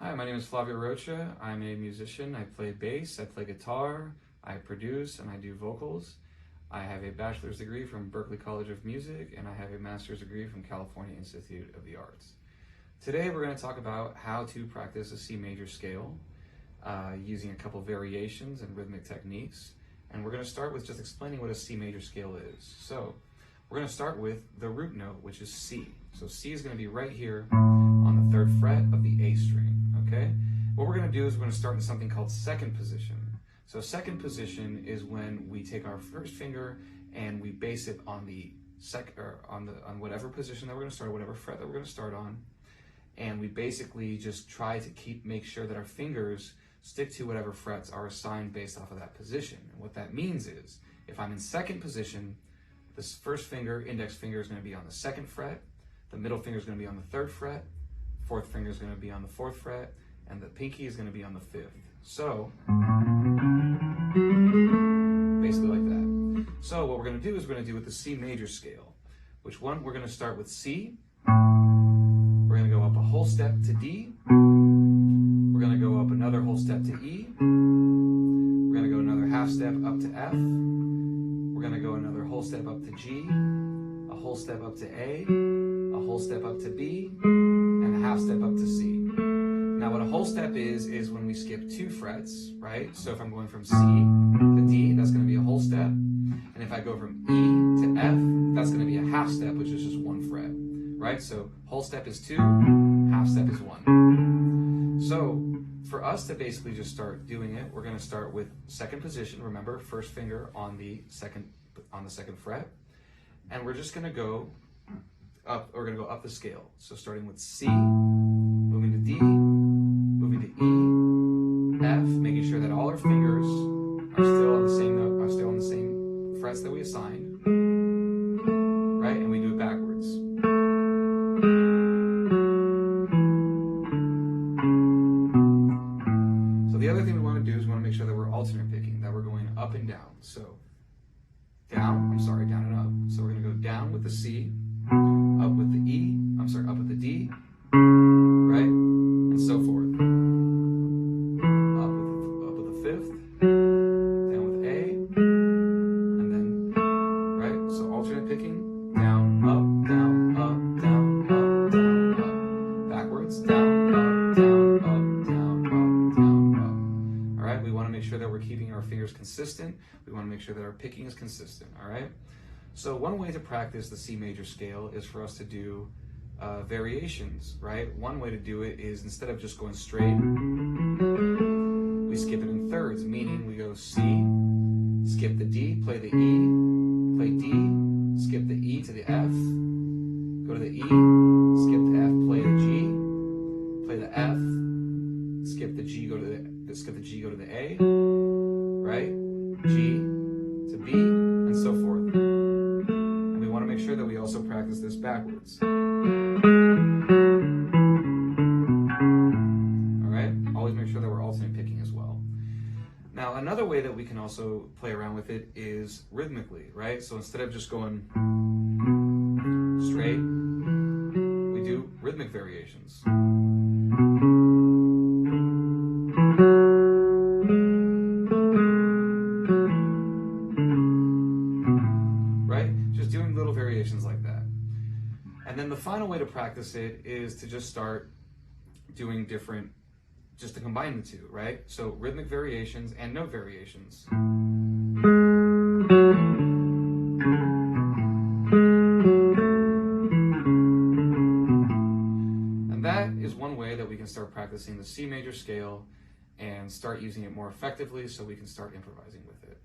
Hi, my name is Flavio. I'm a musician. I play bass, I play guitar, I produce, and I do vocals. I have a bachelor's degree from Berklee College of Music, and I have a master's degree from California Institute of the Arts. Today we're going to talk about how to practice a C major scale using a couple variations and rhythmic techniques. And we're going to start with just explaining what a C major scale is. So we're going to start with the root note, which is C. So C is going to be right here on the 3rd fret of the A string. Okay? What we're going to do is we're going to start in something called second position. So second position is when we take our first finger and we base it on the on whatever position that we're going to start, whatever fret that we're going to start on, and we basically just try to make sure that our fingers stick to whatever frets are assigned based off of that position. And what that means is, if I'm in second position, this first finger, index finger, is going to be on the 2nd fret, the middle finger is going to be on the 3rd fret, 4th finger is going to be on the 4th fret, and the pinky is going to be on the 5th. So, basically like that. So what we're going to do is we're going to do with the C major scale. Which one? We're going to start with C. We're going to go up a whole step to D. We're going to go up another whole step to E. We're going to go another half step up to F. We're going to go another whole step up to G, a whole step up to A, a whole step up to B, and a half step up to C. Now what a whole step is when we skip 2 frets, right? So if I'm going from C to D, that's going to be a whole step. And if I go from E to F, that's going to be a half step, which is just 1 fret, right? So whole step is 2, half step is 1. So for us to basically just start doing it, we're going to start with second position. Remember, first finger on the second fret, and we're just going to go up. We're going to go up the scale. So starting with C, moving to D, moving to E, F, making sure that all our fingers are still on the same note, are still on the same frets that we assigned, right? And we do it backwards. So the other thing we want to do is we want to make sure that we're alternate picking, that we're going up and down. So down and up. So we're going to go down with the C, up with the E, up with the D, right? And so forth. Up with the 5th, down with A, and then, right? So alternate picking, down, up, down, up, down, up, down, up. Backwards, down, up, down, up, down, up, down, up. All right? We want to make sure that we're keeping our fingers consistent. We want to make sure that our picking is consistent, all right? So one way to practice the C major scale is for us to do variations, right? One way to do it is instead of just going straight, we skip it in thirds, meaning we go C, skip the D, play the E, play D, skip the E to the F, go to the E, skip the F, play the G, play the F, skip the G, go to the A, right? G to B, and so forth. And we want to make sure that we also practice this backwards. Always make sure that we're alternate picking as well. Now, another way that we can also play around with it is rhythmically, right? So instead of just going straight, we do rhythmic variations. Right? Just doing little variations like that. And then the final way to practice it is to just start doing just to combine the two, right? So rhythmic variations and note variations. And that is one way that we can start practicing the C major scale and start using it more effectively so we can start improvising with it.